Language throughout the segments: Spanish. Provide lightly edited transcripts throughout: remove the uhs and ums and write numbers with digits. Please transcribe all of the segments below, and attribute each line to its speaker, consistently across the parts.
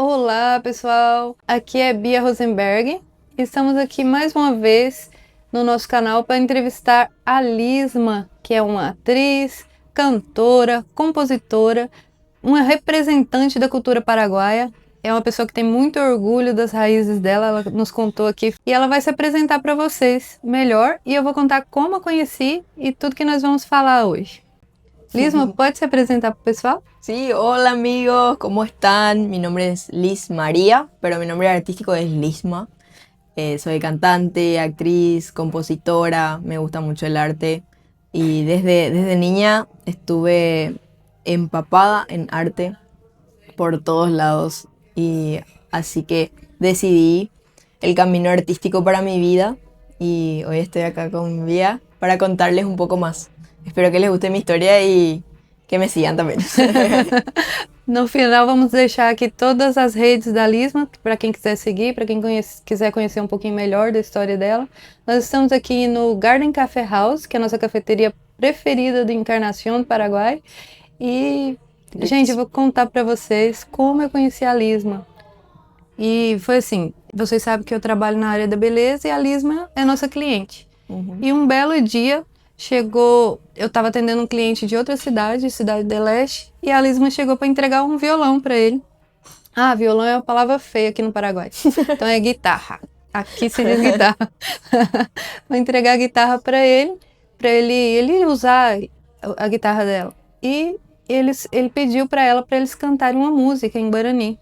Speaker 1: Olá, pessoal! Aqui é Bia Rosenberg. Estamos aqui mais uma vez no nosso canal para entrevistar a Lisma, que é uma atriz, cantora, compositora, uma representante da cultura paraguaia. É uma pessoa que tem muito orgulho das raízes dela, ela nos contou aqui. E ela vai se apresentar para vocês melhor e eu vou contar como a conheci e tudo que nós vamos falar hoje. Lisma, ¿puedes presentar para el pessoal?
Speaker 2: Sí, hola amigos, ¿cómo están? Mi nombre es Liz María, pero mi nombre artístico es Lisma. Soy cantante, actriz, compositora, me gusta mucho el arte y desde niña estuve empapada en arte por todos lados y así que decidí el camino artístico para mi vida y hoy estoy acá con Bia para contarles un poco más. Espero que les guste mi historia e que me sigam também.
Speaker 1: No final vamos deixar aqui todas as redes da Lisma, para quem quiser seguir, para quem quiser conhecer um pouquinho melhor da história dela. Nós estamos aqui no Garden Café House, que é a nossa cafeteria preferida do Encarnación, do Paraguai. E, gente, eu vou contar para vocês como eu conheci a Lisma. E foi assim, vocês sabem que eu trabalho na área da beleza e a Lisma é nossa cliente. E um belo dia chegou, eu estava atendendo um cliente de outra cidade, Cidade do Leste, e a Lisma chegou para entregar um violão para ele. Ah, violão é uma palavra feia aqui no Paraguai, então é guitarra. Aqui se diz guitarra. Vou entregar a guitarra para ele usar a guitarra dela. E ele pediu para eles cantarem uma música em Guarani.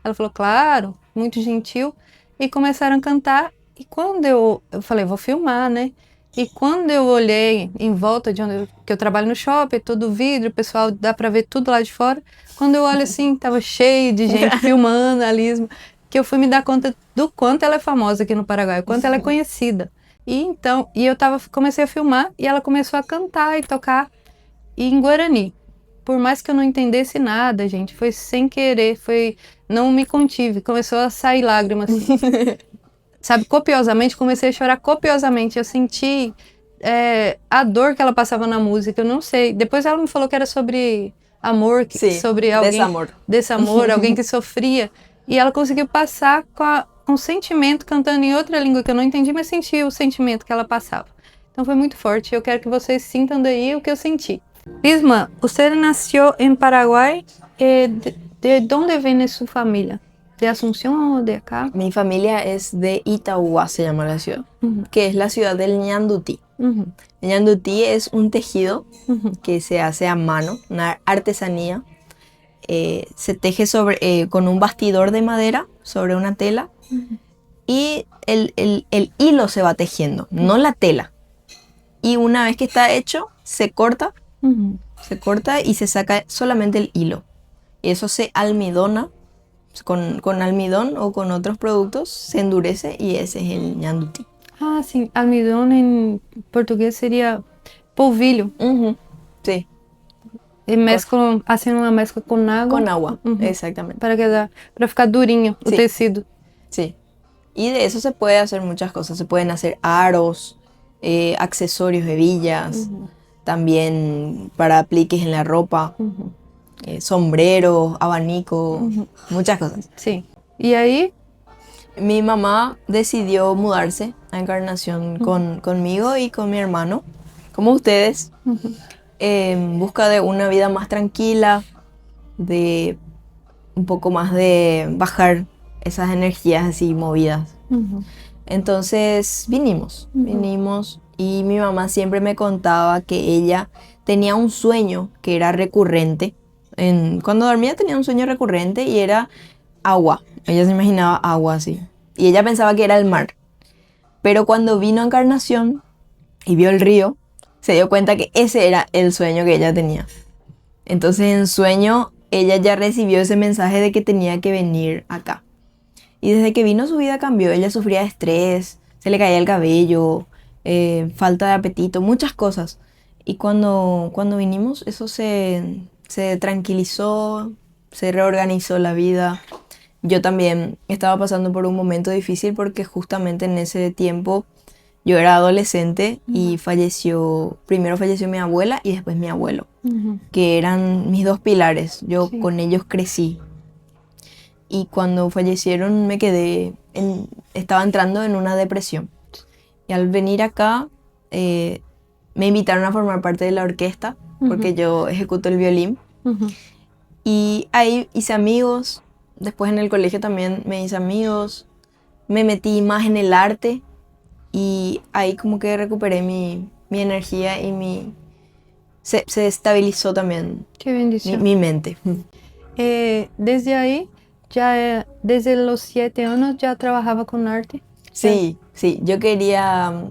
Speaker 1: Ela falou, claro, muito gentil, e começaram a cantar. E quando eu falei, vou filmar, né? E quando eu olhei em volta de onde que eu trabalho no shopping, todo vidro, o pessoal dá pra ver tudo lá de fora. Quando eu olho assim, tava cheio de gente filmando a Lisma, que eu fui me dar conta do quanto ela é famosa aqui no Paraguai, o quanto ela é conhecida. E comecei a filmar e ela começou a cantar e tocar em Guarani. Por mais que eu não entendesse nada, gente, foi sem querer, não me contive, começou a sair lágrimas. Sabe, copiosamente, comecei a chorar copiosamente. Eu senti a dor que ela passava na música, eu não sei. Depois ela me falou que era sobre amor, sobre alguém... Desamor, alguém que sofria. E ela conseguiu passar com sentimento, cantando em outra língua que eu não entendi, mas senti o sentimento que ela passava. Então foi muito forte. Eu quero que vocês sintam daí o que eu senti. Lisma, você nasceu em Paraguai. ¿De dónde viene su familia? ¿De Asunción o de acá?
Speaker 2: Mi familia es de Itauguá, se llama la ciudad, que es la ciudad del ñandutí. El ñandutí es un tejido que se hace a mano, una artesanía. Se teje con un bastidor de madera sobre una tela y el hilo se va tejiendo, no la tela. Y una vez que está hecho, se corta y se saca solamente el hilo. Eso se almidona. Con almidón o con otros productos se endurece y ese es el ñandutí.
Speaker 1: Ah, sim. Almidón en portugués sería polvillo.
Speaker 2: Sí.
Speaker 1: Y hacen una mezcla con agua.
Speaker 2: Con agua, exactamente.
Speaker 1: Para ficar durinho el tecido.
Speaker 2: Sí. Y de eso se puede hacer muchas cosas. Se pueden hacer aros, accesorios, hebillas, también para apliques en la ropa. Sombreros, abanicos, muchas cosas.
Speaker 1: Sí. ¿Y ahí?
Speaker 2: Mi mamá decidió mudarse a Encarnación conmigo y con mi hermano, como ustedes, en busca de una vida más tranquila, de un poco más de bajar esas energías así movidas. Entonces vinimos y mi mamá siempre me contaba que ella tenía un sueño que era recurrente. Cuando dormía tenía un sueño recurrente y era agua. Ella se imaginaba agua así. Y ella pensaba que era el mar. Pero cuando vino a Encarnación y vio el río, se dio cuenta que ese era el sueño que ella tenía. Entonces en sueño ella ya recibió ese mensaje de que tenía que venir acá. Y desde que vino su vida cambió. Ella sufría de estrés, se le caía el cabello, falta de apetito, muchas cosas. Y cuando vinimos eso se tranquilizó, se reorganizó la vida. Yo también estaba pasando por un momento difícil porque justamente en ese tiempo yo era adolescente y primero falleció mi abuela y después mi abuelo, que eran mis dos pilares. Yo con ellos crecí. y cuando fallecieron estaba entrando en una depresión. Y al venir acá me invitaron a formar parte de la orquesta porque yo ejecuto el violín. Y ahí hice amigos. Después en el colegio también me hice amigos. Me metí más en el arte y ahí como que recuperé mi energía y se estabilizó también.
Speaker 1: Qué bendición.
Speaker 2: Mi mente.
Speaker 1: Desde ahí, desde los 7 años ya trabajaba con arte.
Speaker 2: Sí, yo quería,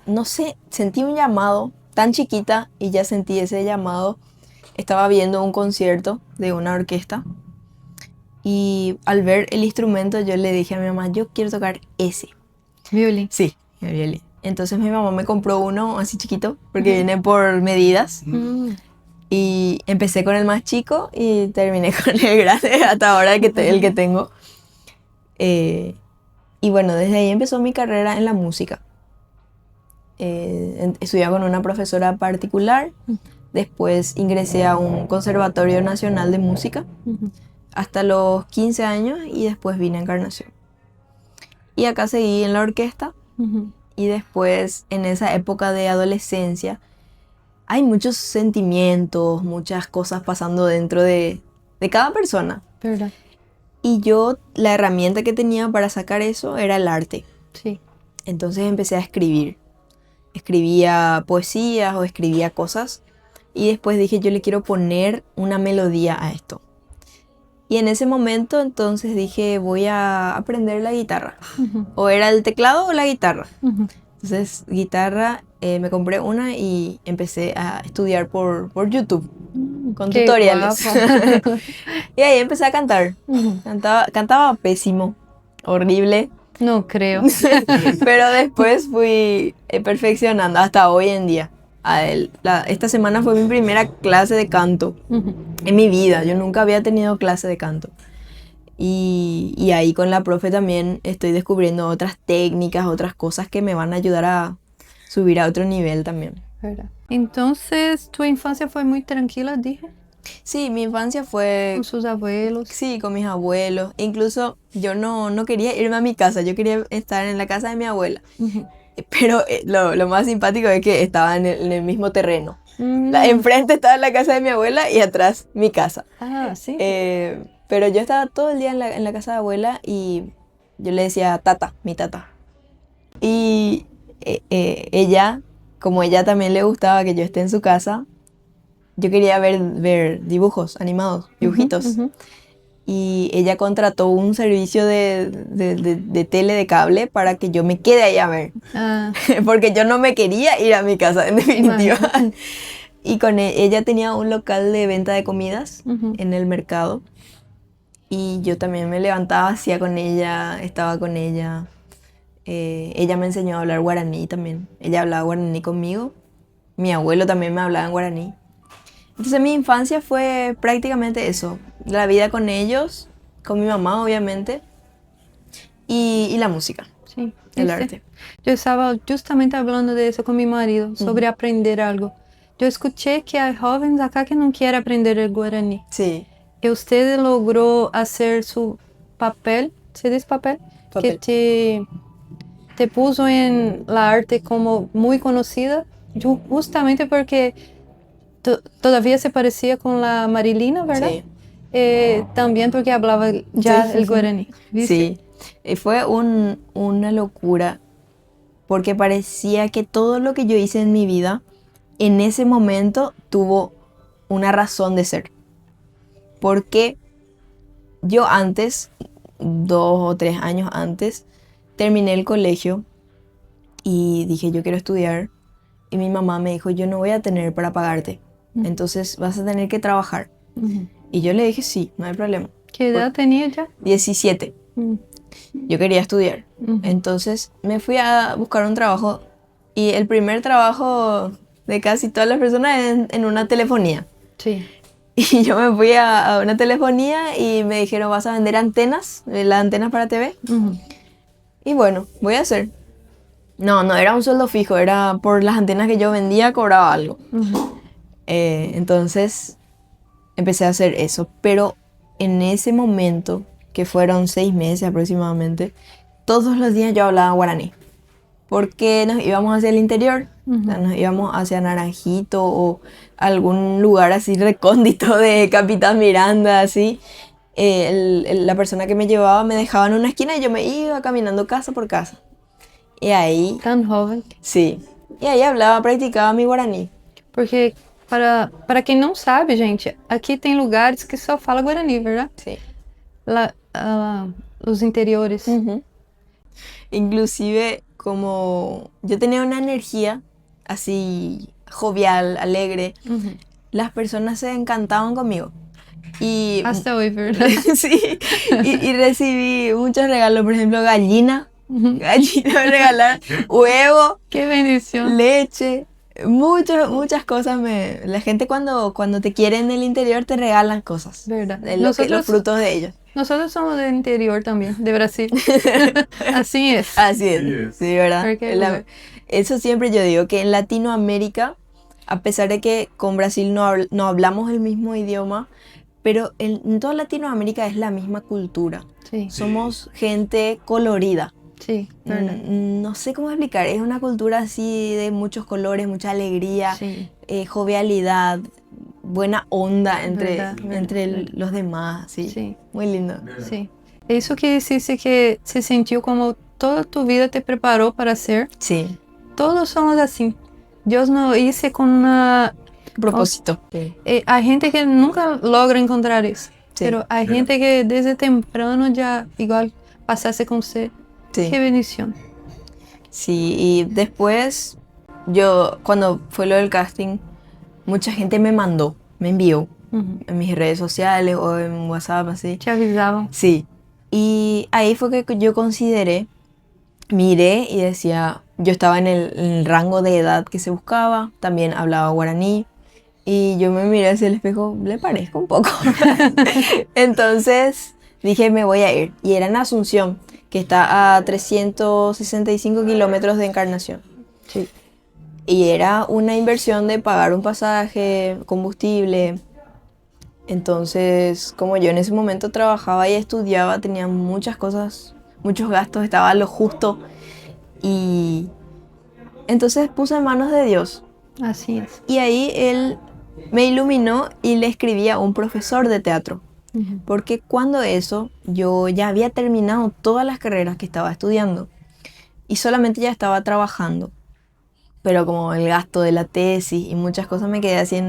Speaker 2: no sé, sentí un llamado tan chiquita y ya sentí ese llamado. Estaba viendo un concierto de una orquesta y al ver el instrumento yo le dije a mi mamá, yo quiero tocar ese.
Speaker 1: Violín.
Speaker 2: Sí, el violín. Entonces mi mamá me compró uno así chiquito porque viene por medidas. Y empecé con el más chico y terminé con el grande hasta ahora el que tengo. Y bueno, desde ahí empezó mi carrera en la música. Estudié con una profesora particular. Después ingresé a un conservatorio nacional de música hasta los 15 años y después vine a Encarnación. Y acá seguí en la orquesta y después en esa época de adolescencia hay muchos sentimientos, muchas cosas pasando dentro de cada persona.
Speaker 1: ¿Verdad?
Speaker 2: Y yo, la herramienta que tenía para sacar eso era el arte.
Speaker 1: Sí.
Speaker 2: Entonces empecé a escribir. Escribía poesías o escribía cosas. Y después dije, yo le quiero poner una melodía a esto. Y en ese momento entonces dije, voy a aprender la guitarra. O era el teclado o la guitarra. Entonces, guitarra, me compré una y empecé a estudiar por YouTube. Con tutoriales. Y ahí empecé a cantar. Cantaba pésimo, horrible.
Speaker 1: No creo.
Speaker 2: Pero después fui perfeccionando hasta hoy en día. Esta semana fue mi primera clase de canto en mi vida. Yo nunca había tenido clase de canto. Y ahí con la profe también estoy descubriendo otras técnicas, otras cosas que me van a ayudar a subir a otro nivel también.
Speaker 1: ¿Verdad? Entonces, ¿tu infancia fue muy tranquila, dije?
Speaker 2: Sí, mi infancia fue...
Speaker 1: ¿Con sus abuelos?
Speaker 2: Sí, con mis abuelos. Incluso yo no quería irme a mi casa, yo quería estar en la casa de mi abuela. Pero lo más simpático es que estaba en el mismo terreno. Enfrente estaba la casa de mi abuela y atrás mi casa.
Speaker 1: Ah, sí.
Speaker 2: Pero yo estaba todo el día en la casa de abuela y yo le decía tata, mi tata. Y ella, como ella también le gustaba que yo esté en su casa, yo quería ver dibujos animados, dibujitos. Y ella contrató un servicio de tele de cable para que yo me quede ahí a ver. Porque yo no me quería ir a mi casa, en definitiva. Y ella tenía un local de venta de comidas en el mercado. Y yo también me levantaba, hacía con ella, estaba con ella. Ella me enseñó a hablar guaraní también. Ella hablaba guaraní conmigo. Mi abuelo también me hablaba en guaraní. Entonces mi infancia fue prácticamente eso. La vida con ellos, con mi mamá obviamente. Y la música.
Speaker 1: Sí,
Speaker 2: el arte.
Speaker 1: Yo estaba justamente hablando de eso con mi marido, sobre aprender algo. Yo escuché que hay jóvenes acá que no quieren aprender el guaraní.
Speaker 2: Sí.
Speaker 1: Y usted logró hacer su papel, ¿se dice papel?
Speaker 2: Papel.
Speaker 1: Que te puso en la arte como muy conocida, justamente porque todavía se parecía con la Marilina, ¿verdad?
Speaker 2: Sí.
Speaker 1: También porque hablaba ya el guaraní. ¿Viste?
Speaker 2: Sí, y fue una locura, porque parecía que todo lo que yo hice en mi vida, en ese momento tuvo una razón de ser. Porque yo antes, 2 o 3 años antes, terminé el colegio y dije, yo quiero estudiar. Y mi mamá me dijo, yo no voy a tener para pagarte. Entonces vas a tener que trabajar. Y yo le dije, sí, no hay problema.
Speaker 1: ¿Qué edad tenía ya?
Speaker 2: 17. Yo quería estudiar. Entonces me fui a buscar un trabajo. Y el primer trabajo de casi todas las personas es en una telefonía.
Speaker 1: Sí.
Speaker 2: Y yo me fui a una telefonía y me dijeron, vas a vender antenas, las antenas para TV. Y bueno, voy a hacer. No era un sueldo fijo, era por las antenas que yo vendía, cobraba algo. Entonces empecé a hacer eso, pero en ese momento, que fueron 6 meses aproximadamente, todos los días yo hablaba guaraní. Porque nos íbamos hacia el interior, o sea, nos íbamos hacia Naranjito o algún lugar así recóndito de Capitán Miranda, así. La persona que me llevaba me dejaba en una esquina y yo me iba caminando casa por casa. Y ahí,
Speaker 1: Tan joven.
Speaker 2: sí, y ahí hablaba, practicaba mi guaraní.
Speaker 1: Porque, para quem não sabe, gente, aqui tem lugares que só fala Guarani, verdade?
Speaker 2: Sí.
Speaker 1: Os interiores.
Speaker 2: Inclusive, como yo tenía una energía así jovial, alegre, las personas se encantaban conmigo. Y
Speaker 1: Hasta hoy, ¿verdad?
Speaker 2: sí, y recibí muchos regalos, por ejemplo, gallina me regalaron, huevo,
Speaker 1: Qué bendición.
Speaker 2: leche, muchas cosas. La gente cuando te quiere en el interior te regalan cosas,
Speaker 1: Verdad.
Speaker 2: los frutos de ellos.
Speaker 1: Nosotros somos del interior también, de Brasil. Así es.
Speaker 2: Así es, sí, ¿verdad?
Speaker 1: Porque,
Speaker 2: Eso siempre yo digo, que en Latinoamérica, a pesar de que con Brasil no hablamos el mismo idioma, pero en toda Latinoamérica es la misma cultura.
Speaker 1: Sí,
Speaker 2: Somos gente colorida.
Speaker 1: sí, verdad.
Speaker 2: No sé cómo explicar, es una cultura así de muchos colores, mucha alegría,
Speaker 1: Sí.
Speaker 2: Jovialidad, buena onda
Speaker 1: Verdad,
Speaker 2: entre
Speaker 1: verdad.
Speaker 2: los demás, sí.
Speaker 1: Sí.
Speaker 2: Muy lindo.
Speaker 1: Sí. Eso que hiciste que se sentiu como toda tu vida te preparou para ser.
Speaker 2: Sí,
Speaker 1: Todos somos assim. Deus não hice com uma...
Speaker 2: propósito. Sí.
Speaker 1: Hay gente que nunca logra encontrar isso.
Speaker 2: Sí.
Speaker 1: Pero hay gente que desde temprano ya igual pasasse com você.
Speaker 2: Sí.
Speaker 1: Qué bendición.
Speaker 2: Sí, y después cuando fue lo del casting, mucha gente me envió en mis redes sociales o en WhatsApp, así.
Speaker 1: Te avisaban.
Speaker 2: Sí, y ahí fue que yo miré y decía, yo estaba en el rango de edad que se buscaba, también hablaba guaraní, y yo me miré hacia el espejo, le parezco un poco. Entonces dije, me voy a ir, y era en Asunción, que está a 365 kilómetros de Encarnación.
Speaker 1: Sí.
Speaker 2: Y era una inversión de pagar un pasaje, combustible. Entonces, como yo en ese momento trabajaba y estudiaba, tenía muchas cosas, muchos gastos, estaba a lo justo. Y entonces puse en manos de Dios.
Speaker 1: Así es.
Speaker 2: Y ahí Él me iluminó y le escribí a un profesor de teatro. Porque cuando yo ya había terminado todas las carreras que estaba estudiando. Y solamente ya estaba trabajando. Pero como el gasto de la tesis y muchas cosas, me quedé así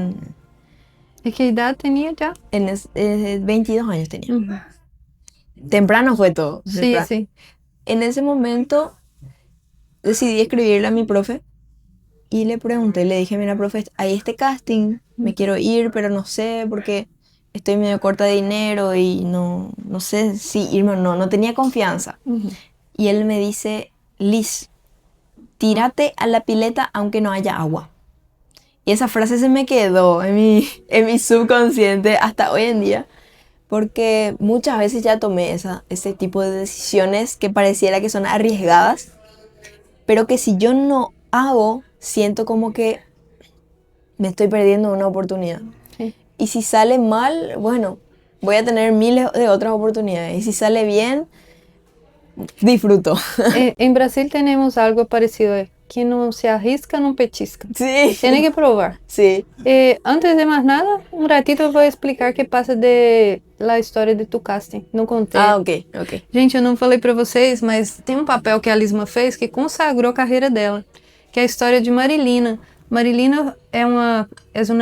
Speaker 1: ¿Y qué edad tenía ya?
Speaker 2: 22 años tenía. Temprano fue todo.
Speaker 1: Sí,
Speaker 2: temprano.
Speaker 1: sí.
Speaker 2: En ese momento decidí escribirle a mi profe y le pregunté, le dije, mira, profe, hay este casting, me quiero ir, pero no sé porque estoy medio corta de dinero y no sé si irme o no tenía confianza. Y él me dice, Liz, tírate a la pileta aunque no haya agua. Y esa frase se me quedó en mi subconsciente hasta hoy en día, porque muchas veces ya tomé ese tipo de decisiones que pareciera que son arriesgadas, pero que si yo no hago, siento como que me estoy perdiendo una oportunidad.
Speaker 1: Sí.
Speaker 2: Y si sale mal, bueno, voy a tener miles de otras oportunidades. Y si sale bien, disfruto.
Speaker 1: En Brasil tenemos algo parecido. Quien no se arrisca, no petisca.
Speaker 2: Sí.
Speaker 1: Tiene que probar.
Speaker 2: Sí.
Speaker 1: Antes de más nada, un ratito voy a explicar qué pasa de la história de tu casting. Não contei.
Speaker 2: Ah, ok.
Speaker 1: Gente, eu não falei pra vocês, mas tem um papel que a Lisma fez que consagrou a carreira dela, que é a história de Marilina. Marilina é uma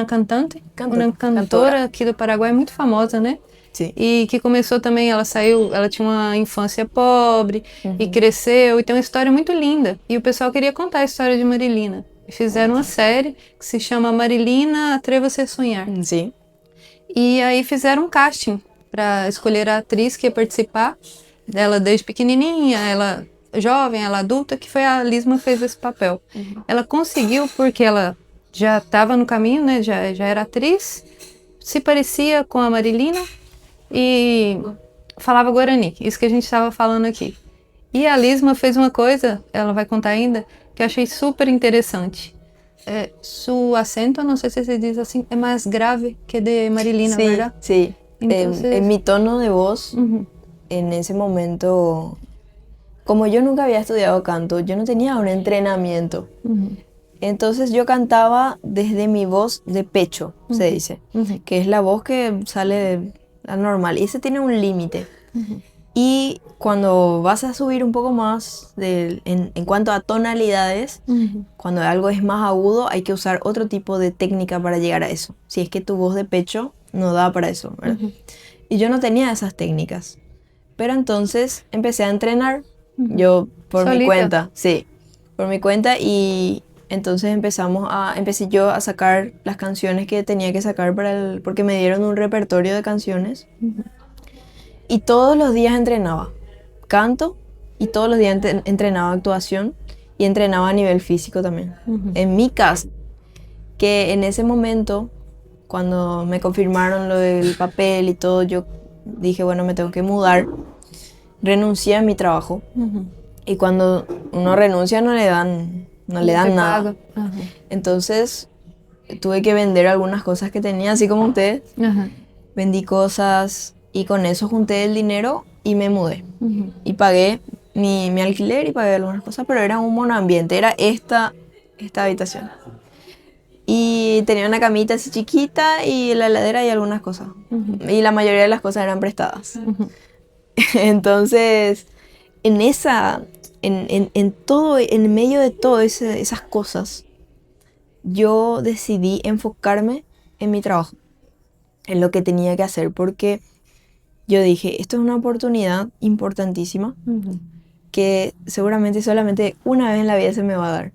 Speaker 1: cantante, uma cantora aqui do Paraguai, muito famosa, né?
Speaker 2: Sim.
Speaker 1: E que começou também, ela tinha uma infância pobre e cresceu, e tem uma história muito linda. E o pessoal queria contar a história de Marilina. E fizeram uma série que se chama Marilina, Atreva-se a Sonhar.
Speaker 2: Sim.
Speaker 1: E aí fizeram um casting para escolher a atriz que ia participar. Ela desde pequenininha, ela jovem, ela adulta, que foi a Lisma que fez esse papel. Ela conseguiu porque ela já estava no caminho, né? Já era atriz, se parecia com a Marilina e falava guarani, isso que a gente estava falando aqui. E a Lisma fez uma coisa, ela vai contar ainda, que eu achei super interessante. Su acento, não sei se se diz assim, é mais grave que de Marilina,
Speaker 2: Sim,
Speaker 1: verdade?
Speaker 2: sim.
Speaker 1: Entonces,
Speaker 2: En mi tono de voz,
Speaker 1: ujú,
Speaker 2: en ese momento, como yo nunca había estudiado canto, yo no tenía un entrenamiento.
Speaker 1: ujú,
Speaker 2: Entonces yo cantaba desde mi voz de pecho, se
Speaker 1: ujú,
Speaker 2: dice,
Speaker 1: ujú,
Speaker 2: que es la voz que sale la normal. Y ese tiene un límite.
Speaker 1: ujú,
Speaker 2: Y cuando vas a subir un poco más en cuanto a tonalidades,
Speaker 1: ujú,
Speaker 2: cuando algo es más agudo, hay que usar otro tipo de técnica para llegar a eso. Si es que tu voz de pecho no da para eso, ¿verdad?
Speaker 1: ujú,
Speaker 2: Y yo no tenía esas técnicas. Pero entonces empecé a entrenar,
Speaker 1: ujú.
Speaker 2: yo por mi
Speaker 1: Solita.
Speaker 2: cuenta, sí, por mi cuenta. Y entonces empecé yo a sacar las canciones que tenía que sacar porque me dieron un repertorio de canciones.
Speaker 1: Ujú,
Speaker 2: Y todos los días entrenaba canto y todos los días entrenaba actuación y entrenaba a nivel físico también.
Speaker 1: ujú,
Speaker 2: En mi casa, que en ese momento, cuando me confirmaron lo del papel y todo, yo dije, bueno, me tengo que mudar. Renuncié a mi trabajo
Speaker 1: ujú.
Speaker 2: y cuando uno renuncia no le
Speaker 1: No te
Speaker 2: dan nada.
Speaker 1: pago. Ajá,
Speaker 2: Entonces tuve que vender algunas cosas que tenía, así como ustedes.
Speaker 1: ajá,
Speaker 2: Vendí cosas y con eso junté el dinero y me mudé.
Speaker 1: ujú,
Speaker 2: Y pagué mi alquiler y pagué algunas cosas, pero era un monoambiente, era esta habitación. Y tenía una camita así chiquita y la heladera y algunas cosas.
Speaker 1: ujú,
Speaker 2: Y la mayoría de las cosas eran prestadas.
Speaker 1: ujú,
Speaker 2: Entonces, en en todo, en medio de todas esas cosas, yo decidí enfocarme en mi trabajo, en lo que tenía que hacer, porque yo dije, esto es una oportunidad importantísima
Speaker 1: ujú,
Speaker 2: que seguramente solamente una vez en la vida se me va a dar.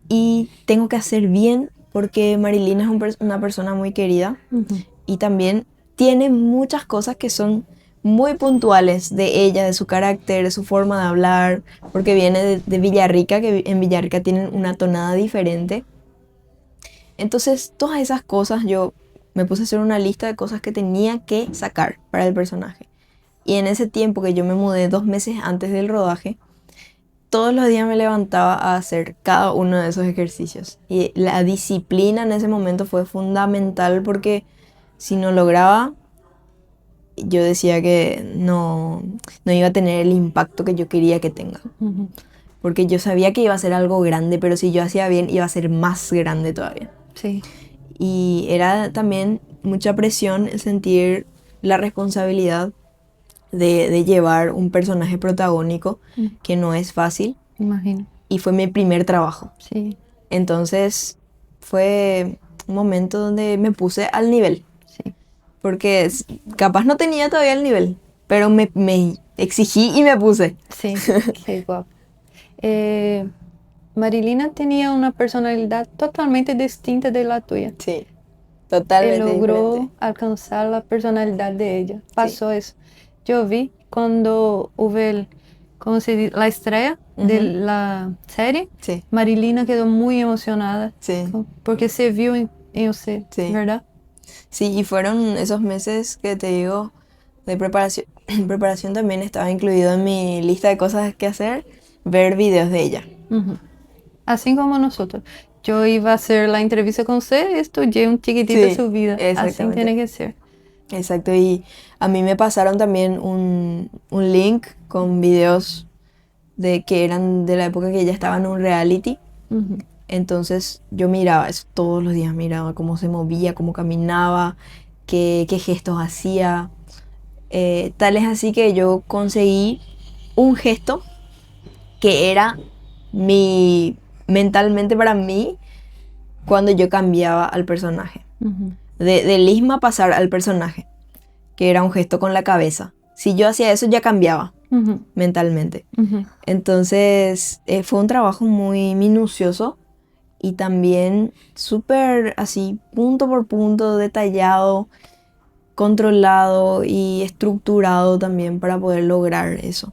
Speaker 2: Y tengo que hacer bien porque Marilina es una persona muy querida
Speaker 1: ujú,
Speaker 2: y también tiene muchas cosas que son muy puntuales de ella, de su carácter, de su forma de hablar, porque viene de Villarrica, que en Villarrica tienen una tonada diferente. Entonces, todas esas cosas yo me puse a hacer una lista de cosas que tenía que sacar para el personaje. Y en ese tiempo que yo me mudé 2 meses antes del rodaje, todos los días me levantaba a hacer cada uno de esos ejercicios. Y la disciplina en ese momento fue fundamental porque si no lograba, yo decía que no iba a tener el impacto que yo quería que tenga.
Speaker 1: ujú.
Speaker 2: Porque yo sabía que iba a ser algo grande, pero si yo hacía bien, iba a ser más grande todavía.
Speaker 1: Sí.
Speaker 2: Y era también mucha presión el sentir la responsabilidad de llevar un personaje protagónico
Speaker 1: Mm,
Speaker 2: que no es fácil.
Speaker 1: imagino.
Speaker 2: Y fue mi primer trabajo.
Speaker 1: Sí,
Speaker 2: Entonces fue un momento donde me puse al nivel,
Speaker 1: sí,
Speaker 2: porque capaz no tenía todavía el nivel, pero me exigí y me puse.
Speaker 1: sí. Qué guapo. Eh, Marilina tenía una personalidad totalmente distinta de la tuya.
Speaker 2: Sí,
Speaker 1: Él
Speaker 2: totalmente diferente.
Speaker 1: logró alcanzar la personalidad de ella.
Speaker 2: Sí.
Speaker 1: Pasó eso. Yo vi cuando hubo ¿cómo se dice? La estrella de
Speaker 2: Ujú.
Speaker 1: la serie.
Speaker 2: Sí,
Speaker 1: Marilina quedó muy emocionada
Speaker 2: sí,
Speaker 1: porque se vio en usted,
Speaker 2: sí.
Speaker 1: ¿verdad?
Speaker 2: Sí, y fueron esos meses que te digo de preparación. Preparación también estaba incluido en mi lista de cosas que hacer, ver videos de ella.
Speaker 1: Ujú. Así como nosotros. Yo iba a hacer la entrevista con usted y estudié un chiquitito
Speaker 2: Sí,
Speaker 1: su vida. Así
Speaker 2: exactamente.
Speaker 1: tiene que ser.
Speaker 2: Exacto, y a mí me pasaron también un link con videos de que eran de la época que ella estaba en un reality.
Speaker 1: Ujú.
Speaker 2: Entonces yo miraba eso todos los días, miraba cómo se movía, cómo caminaba, qué gestos hacía. Tal es así que yo conseguí un gesto que era mentalmente para mí cuando yo cambiaba al personaje.
Speaker 1: Ujú.
Speaker 2: De Lisma pasar al personaje, que era un gesto con la cabeza. Si yo hacía eso ya cambiaba
Speaker 1: Ujú.
Speaker 2: mentalmente.
Speaker 1: Ujú.
Speaker 2: Entonces fue un trabajo muy minucioso y también súper así, punto por punto, detallado, controlado y estructurado también para poder lograr eso.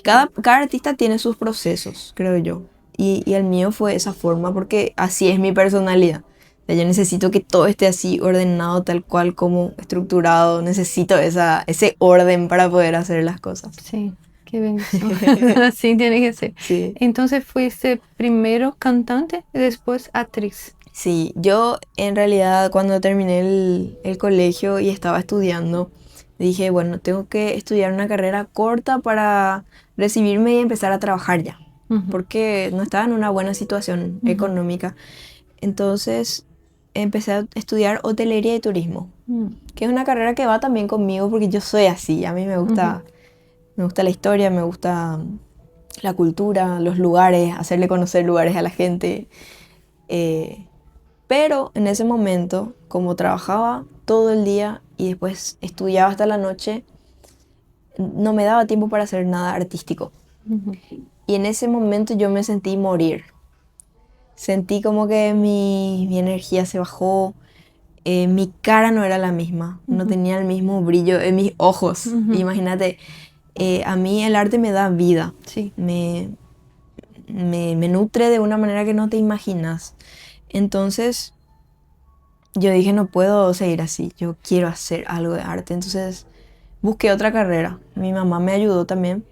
Speaker 2: Cada artista tiene sus procesos, creo yo. Y el mío fue esa forma porque así es mi personalidad. O sea, yo necesito que todo esté así ordenado, tal cual como estructurado. Necesito ese orden para poder hacer las cosas.
Speaker 1: Sí, qué bendición. Así tiene que ser.
Speaker 2: Sí,
Speaker 1: Entonces fuiste primero cantante y después actriz.
Speaker 2: Sí, yo en realidad cuando terminé el colegio y estaba estudiando, dije, bueno, tengo que estudiar una carrera corta para recibirme y empezar a trabajar ya,
Speaker 1: Ujú,
Speaker 2: porque no estaba en una buena situación
Speaker 1: ujú,
Speaker 2: económica. Entonces empecé a estudiar hotelería y turismo,
Speaker 1: mm,
Speaker 2: que es una carrera que va también conmigo porque yo soy así, a mí
Speaker 1: ujú,
Speaker 2: me gusta la historia, me gusta la cultura, los lugares, hacerle conocer lugares a la gente. eh, pero en ese momento, como trabajaba todo el día y después estudiaba hasta la noche, no me daba tiempo para hacer nada artístico.
Speaker 1: ujú,
Speaker 2: Y en ese momento yo me sentí morir. Sentí como que mi energía se bajó, mi cara no era la misma, no
Speaker 1: ujú,
Speaker 2: tenía el mismo brillo en mis ojos.
Speaker 1: ujú.
Speaker 2: Imagínate, a mí el arte me da vida,
Speaker 1: Sí.
Speaker 2: me, me nutre de una manera que no te imaginas. Entonces yo dije, no puedo seguir así, yo quiero hacer algo de arte. Entonces busqué otra carrera. Mi mamá me ayudó también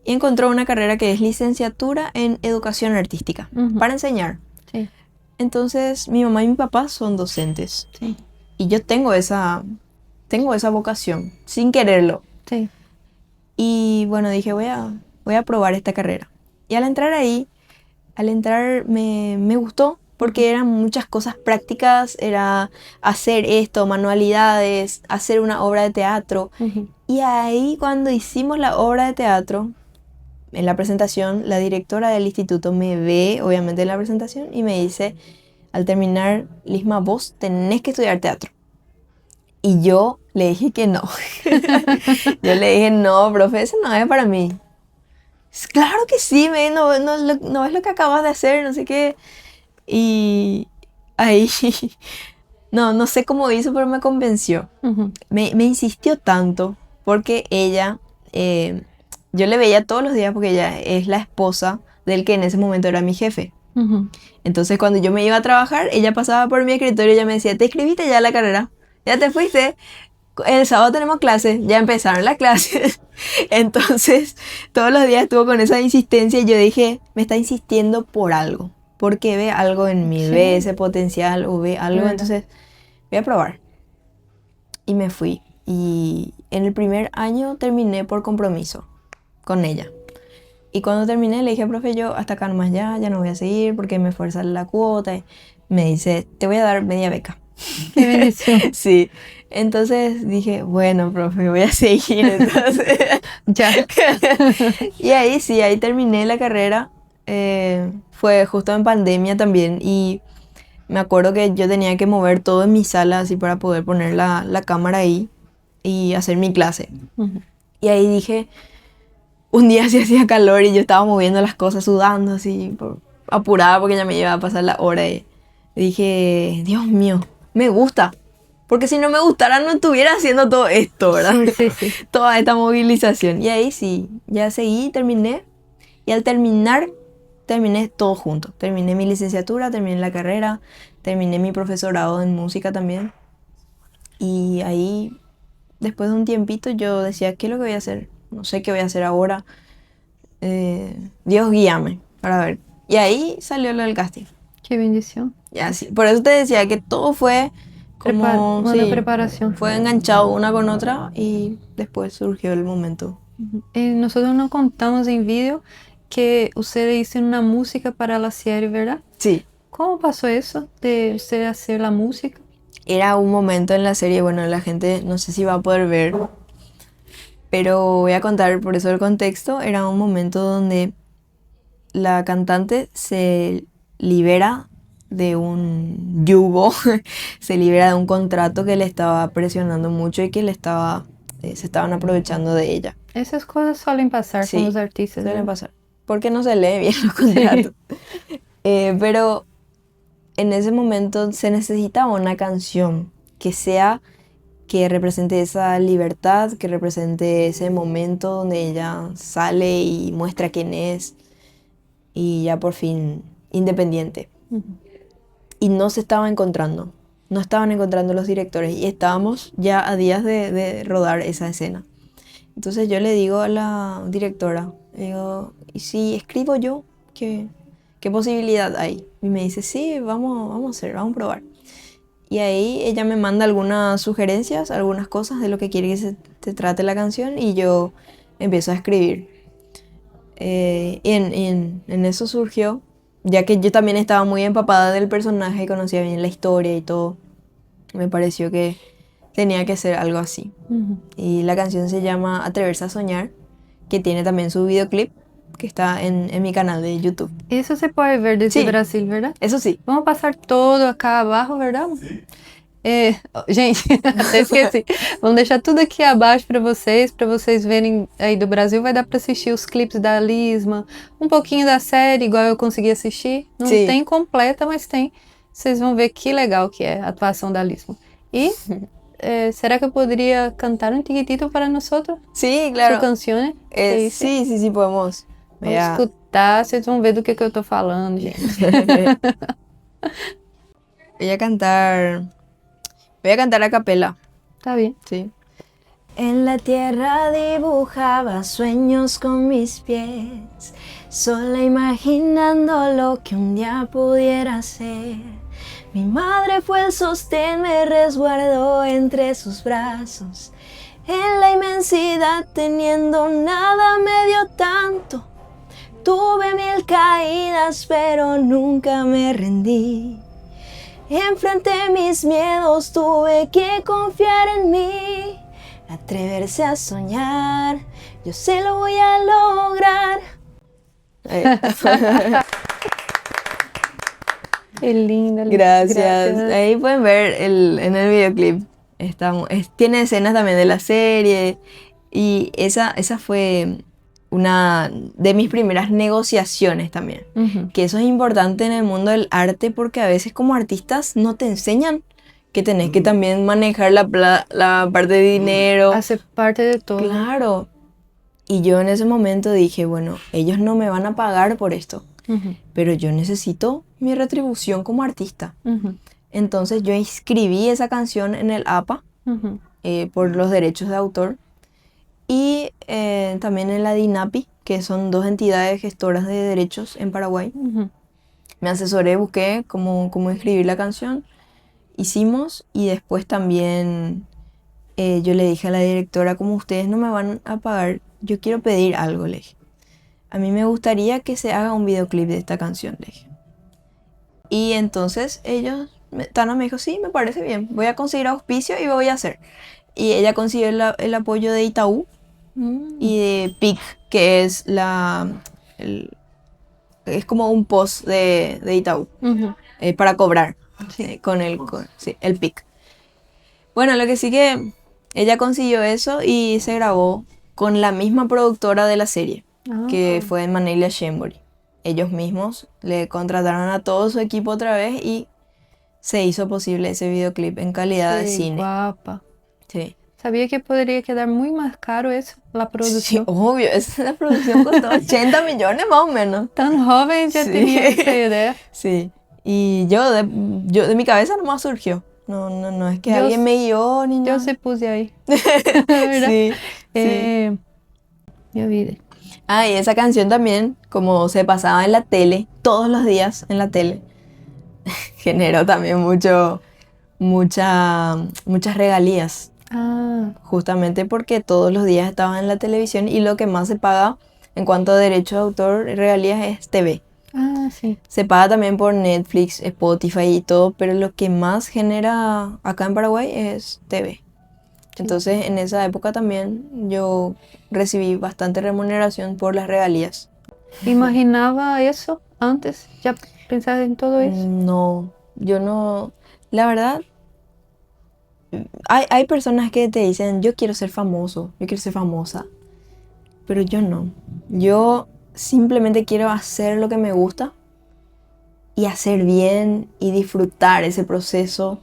Speaker 2: y encontró una carrera que es licenciatura en educación artística
Speaker 1: Ujú,
Speaker 2: para enseñar.
Speaker 1: sí,
Speaker 2: Entonces mi mamá y mi papá son docentes
Speaker 1: sí,
Speaker 2: y yo tengo esa vocación sin quererlo.
Speaker 1: sí.
Speaker 2: Y bueno, dije, voy a probar esta carrera. Y al entrar ahí, al entrar me gustó
Speaker 1: Ujú,
Speaker 2: porque eran muchas cosas prácticas, era hacer esto, manualidades, hacer una obra de teatro.
Speaker 1: ujú.
Speaker 2: Y ahí cuando hicimos la obra de teatro, en la presentación, la directora del instituto me ve, obviamente, en la presentación y me dice, al terminar, Lisma, vos tenés que estudiar teatro. Y yo le dije que no. Yo le dije, no, profe, eso no es para mí. Claro que sí, no, no, no es lo que acabas de hacer, no sé qué. Y ahí, no sé cómo hizo, pero me convenció.
Speaker 1: Ujú,
Speaker 2: Me insistió tanto porque ella, eh, yo le veía todos los días porque ella es la esposa del que en ese momento era mi jefe.
Speaker 1: ujú.
Speaker 2: Entonces cuando yo me iba a trabajar, ella pasaba por mi escritorio y ella me decía, ¿te escribiste ya la carrera? ¿Ya te fuiste? El sábado tenemos clases, ya empezaron las clases. Entonces, todos los días estuvo con esa insistencia y yo dije, me está insistiendo por algo, porque ve algo en mí, ve
Speaker 1: Sí,
Speaker 2: ese potencial o ve
Speaker 1: de
Speaker 2: algo,
Speaker 1: verdad.
Speaker 2: entonces voy a probar. Y me fui. Y en el primer año terminé por compromiso con ella. Y cuando terminé le dije, profe, yo hasta acá nomás ya no voy a seguir porque me fuerza la cuota. Y me dice, te voy a dar media beca.
Speaker 1: Qué bendición.
Speaker 2: Sí, entonces dije, bueno, profe, voy a seguir. Entonces,
Speaker 1: Ya.
Speaker 2: y ahí sí, ahí terminé la carrera. Fue justo en pandemia también. Y me acuerdo que yo tenía que mover todo en mi sala así para poder poner la cámara ahí y hacer mi clase.
Speaker 1: Ujú.
Speaker 2: Y ahí dije, un día sí hacía calor y yo estaba moviendo las cosas, sudando así, apurada porque ya me iba a pasar la hora. Y dije, Dios mío, me gusta. Porque si no me gustara no estuviera haciendo todo esto, ¿verdad?
Speaker 1: Sí, sí, sí.
Speaker 2: Toda esta movilización. Y ahí sí, ya seguí, terminé. Y al terminar, terminé todo junto. Terminé mi licenciatura, terminé la carrera, terminé mi profesorado en música también. Y ahí, después de un tiempito, yo decía, ¿qué es lo que voy a hacer? No sé qué voy a hacer ahora. Dios guíame para ver. Y ahí salió lo del casting.
Speaker 1: Qué bendición.
Speaker 2: Y así. Por eso te decía que todo fue como,
Speaker 1: Una
Speaker 2: sí,
Speaker 1: preparación.
Speaker 2: fue enganchado una con otra y después surgió el momento.
Speaker 1: Ujú. Nosotros nos contamos en vídeo que usted hizo una música para la serie, ¿verdad?
Speaker 2: Sí,
Speaker 1: ¿Cómo pasó eso de usted hacer la música?
Speaker 2: era un momento en la serie, bueno, la gente no sé si va a poder ver, pero voy a contar por eso el contexto. Era un momento donde la cantante se libera de un yugo, se libera de un contrato que le estaba presionando mucho y que se estaban aprovechando de ella.
Speaker 1: Esas cosas suelen pasar con los
Speaker 2: Sí,
Speaker 1: artistas,
Speaker 2: suele
Speaker 1: ¿verdad?
Speaker 2: pasar. Porque no se lee bien los
Speaker 1: Sí.
Speaker 2: contratos. Pero en ese momento se necesitaba una canción que sea, que represente esa libertad, que represente ese momento donde ella sale y muestra quién es y ya por fin independiente.
Speaker 1: Ujú.
Speaker 2: Y no se estaba encontrando, no estaban encontrando los directores y estábamos ya a días de rodar esa escena. Entonces yo le digo a la directora, le digo, ¿y si escribo yo? ¿qué posibilidad hay? Y me dice, sí, vamos a probar. Y ahí ella me manda algunas sugerencias, algunas cosas de lo que quiere que se trate la canción y yo empiezo a escribir. Y en eso surgió, ya que yo también estaba muy empapada del personaje, conocía bien la historia y todo, me pareció que tenía que ser algo así. Y la canción se llama Atreverse a Soñar, que tiene también su videoclip, que está en mi canal de YouTube.
Speaker 1: Isso se pode ver desde
Speaker 2: Sí.
Speaker 1: Brasil, verdade?
Speaker 2: Eso sí.
Speaker 1: Vamos passar todo acá abaixo, verdade?
Speaker 3: Sim.
Speaker 1: Gente, até esqueci. Vamos deixar tudo aqui abaixo para vocês verem aí do Brasil. Vai dar para assistir os clipes da Lisma, um pouquinho da série, igual eu consegui assistir. Não
Speaker 2: Sim.
Speaker 1: tem completa, mas tem. Vocês vão ver que legal que é a atuação da Lisma. E será que eu poderia cantar um tiquitito para nós outros?
Speaker 2: Sí,
Speaker 1: Su
Speaker 2: claro.
Speaker 1: canción, ¿qué dice?
Speaker 2: Sí, podemos.
Speaker 1: Vamos escutar, vocês vão ver do que eu tô falando, gente.
Speaker 2: Voy a cantar a capela.
Speaker 1: Tá bem.
Speaker 2: Sí. En la tierra dibujaba sueños con mis pies, sola imaginando lo que un día pudiera ser. Mi madre fue el sostén, me resguardó entre sus brazos. En la inmensidad teniendo nada me dio tanto. Tuve 1000 caídas pero nunca me rendí. Enfrenté mis miedos, tuve que confiar en mí. Atreverse a soñar, yo sé lo voy a lograr.
Speaker 1: Qué linda.
Speaker 2: Gracias. Ahí pueden ver en el videoclip. Tiene escenas también de la serie. Y esa fue una de mis primeras negociaciones también. Que eso es importante en el mundo del arte porque a veces como artistas no te enseñan que tenés que también manejar la parte de dinero.
Speaker 1: Hace parte de todo.
Speaker 2: Claro. Y yo en ese momento dije, bueno, ellos no me van a pagar por esto. Pero yo necesito mi retribución como artista. Entonces yo inscribí esa canción en el APA por los derechos de autor y también en la DINAPI, que son 2 entidades gestoras de derechos en Paraguay. Me asesoré, busqué cómo inscribir la canción, hicimos y después también yo le dije a la directora, como ustedes no me van a pagar, yo quiero pedir algo, le dije. A mí me gustaría que se haga un videoclip de esta canción, le dije. Y entonces Tana me dijo, sí, me parece bien, voy a conseguir auspicio y voy a hacer. Y ella consiguió el apoyo de Itaú y de PIC, que es es como un post de Itaú para cobrar con el PIC. Bueno, lo que sí que ella consiguió eso y se grabó con la misma productora de la serie, que fue Manelia Shembori. Ellos mismos le contrataron a todo su equipo otra vez y se hizo posible ese videoclip en calidad de cine.
Speaker 1: Guapa.
Speaker 2: Sí.
Speaker 1: Sabía que podría quedar muy más caro eso, la producción.
Speaker 2: Sí, obvio, la producción costó 80 millones más o menos.
Speaker 1: Tan joven ya tenía esa idea.
Speaker 2: Sí. Y yo de mi cabeza nomás surgió. No es que alguien me guió ni nada.
Speaker 1: Yo se puse ahí. ¿Verdad?
Speaker 2: Sí.
Speaker 1: Mi vida.
Speaker 2: Y esa canción también, como se pasaba en la tele, todos los días en la tele, generó también muchas regalías. Justamente porque todos los días estaban en la televisión y lo que más se paga en cuanto a derechos de autor y regalías es TV.
Speaker 1: Sí.
Speaker 2: Se paga también por Netflix, Spotify y todo, pero lo que más genera acá en Paraguay es TV. Entonces en esa época también yo recibí bastante remuneración por las regalías.
Speaker 1: ¿Imaginaba eso antes? ¿Ya pensabas en todo eso?
Speaker 2: No, yo no. La verdad, hay personas que te dicen, yo quiero ser famoso, yo quiero ser famosa. Pero yo no. Yo simplemente quiero hacer lo que me gusta y hacer bien y disfrutar ese proceso.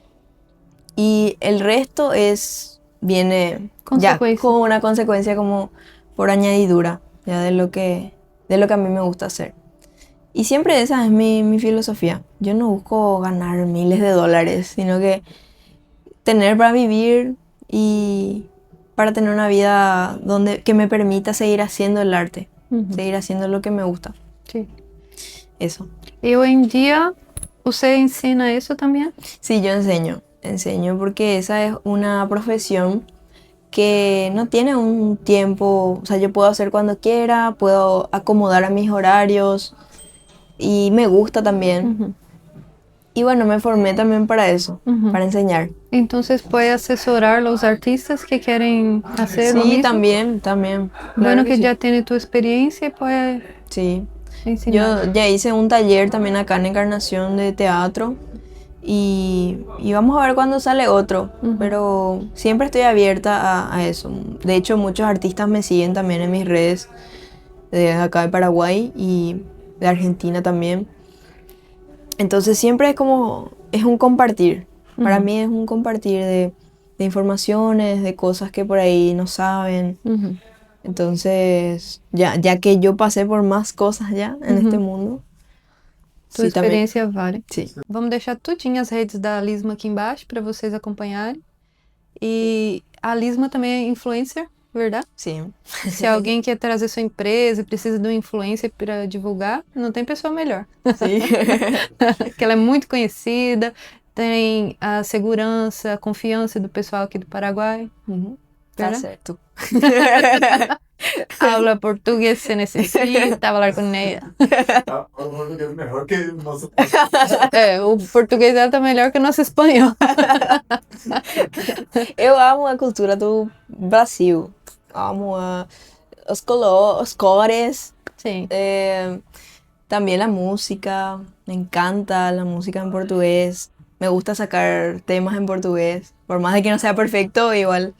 Speaker 2: Y el resto viene ya como una consecuencia como por añadidura ya de lo que a mí me gusta hacer. Y siempre esa es mi filosofía. Yo no busco ganar miles de dólares, sino que tener para vivir y para tener una vida que me permita seguir haciendo el arte, seguir haciendo lo que me gusta.
Speaker 1: Sí.
Speaker 2: Eso.
Speaker 1: E hoje em dia, você ensina isso também?
Speaker 2: Sí, yo enseño porque esa es una profesión que no tiene un tiempo, o sea, yo puedo hacer cuando quiera, puedo acomodar a mis horarios y me gusta también.
Speaker 1: Uhum.
Speaker 2: Y bueno, me formé también para eso,
Speaker 1: Uhum.
Speaker 2: para enseñar.
Speaker 1: Então, pode assessorar os artistas que querem fazer o
Speaker 2: Sí,
Speaker 1: mesmo?
Speaker 2: también.
Speaker 1: Bueno,
Speaker 2: Claro
Speaker 1: que
Speaker 2: sí.
Speaker 1: já tem tua experiência, pode
Speaker 2: Sí.
Speaker 1: ensinar.
Speaker 2: Yo ya hice un taller también acá en Encarnación de teatro y vamos a ver cuándo sale otro,
Speaker 1: Ujú.
Speaker 2: pero siempre estoy abierta a eso. De hecho, muchos artistas me siguen también en mis redes de acá de Paraguay y de Argentina también. Entonces siempre es un compartir. Para
Speaker 1: Ujú.
Speaker 2: mí es un compartir de informaciones, de cosas que por ahí no saben.
Speaker 1: Uhum.
Speaker 2: Entonces, ya que yo pasé por más cosas ya en este mundo.
Speaker 1: Tua
Speaker 2: Sí, también.
Speaker 1: experiência vale.
Speaker 2: Sí.
Speaker 1: Vamos deixar tudinho as redes da Lisma aqui embaixo para vocês acompanharem. E a Lisma também é influencer, verdade?
Speaker 2: Sí.
Speaker 1: Se alguém quer trazer sua empresa e precisa de um influencer para divulgar, não tem pessoa melhor.
Speaker 2: Sí.
Speaker 1: Que ela é muito conhecida, tem a segurança, a confiança do pessoal aqui do Paraguai.
Speaker 2: Ujú. Está
Speaker 1: ¿Verdad?
Speaker 2: certo.
Speaker 1: Habla português se necessita falar com ela.
Speaker 3: O português melhor que o nosso.
Speaker 1: O português dela tá melhor que o nosso espanhol.
Speaker 2: Eu amo a cultura do Brasil. Amo os cores,
Speaker 1: Sim.
Speaker 2: también la música. Me encanta la música en portugués. Me gusta sacar temas en portugués. Por más de que no sea perfecto, igual.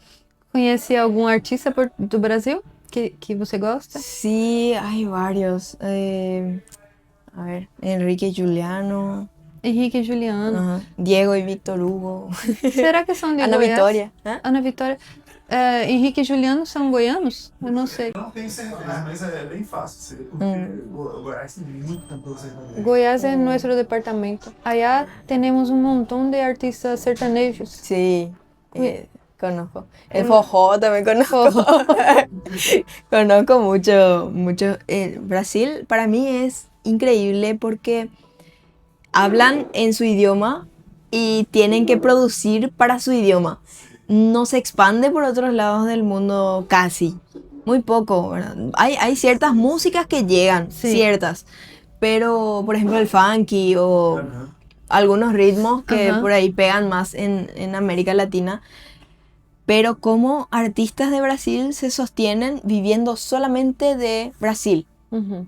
Speaker 1: Conhece algum artista do Brasil que você gosta?
Speaker 2: Sí, hay varios. A ver, Enrique Juliano,
Speaker 1: Henrique e Juliano.
Speaker 2: ajá, Diego y Víctor Hugo,
Speaker 1: Será que são de
Speaker 2: Ana
Speaker 1: Goiás?
Speaker 2: Victoria. ¿Ah?
Speaker 1: Ana Vitória. Henrique e Juliano são goianos? Eu não sei.
Speaker 3: Não tenho certeza, mas é bem fácil ser, porque o Goiás tem muito cantor sertanejo.
Speaker 1: Goiás é nosso departamento. Allá temos um montão de artistas sertanejos.
Speaker 2: Sí, conozco. El forró también conozco. Conozco mucho. Brasil para mí es increíble porque hablan en su idioma y tienen que producir para su idioma. No se expande por otros lados del mundo casi. Muy poco, ¿verdad? Hay ciertas músicas que llegan,
Speaker 1: Sí.
Speaker 2: ciertas. Pero, por ejemplo, el funky o algunos ritmos que
Speaker 1: Ajá.
Speaker 2: por ahí pegan más en América Latina. Pero como artistas de Brasil se sostienen viviendo solamente de Brasil.
Speaker 1: Uhum.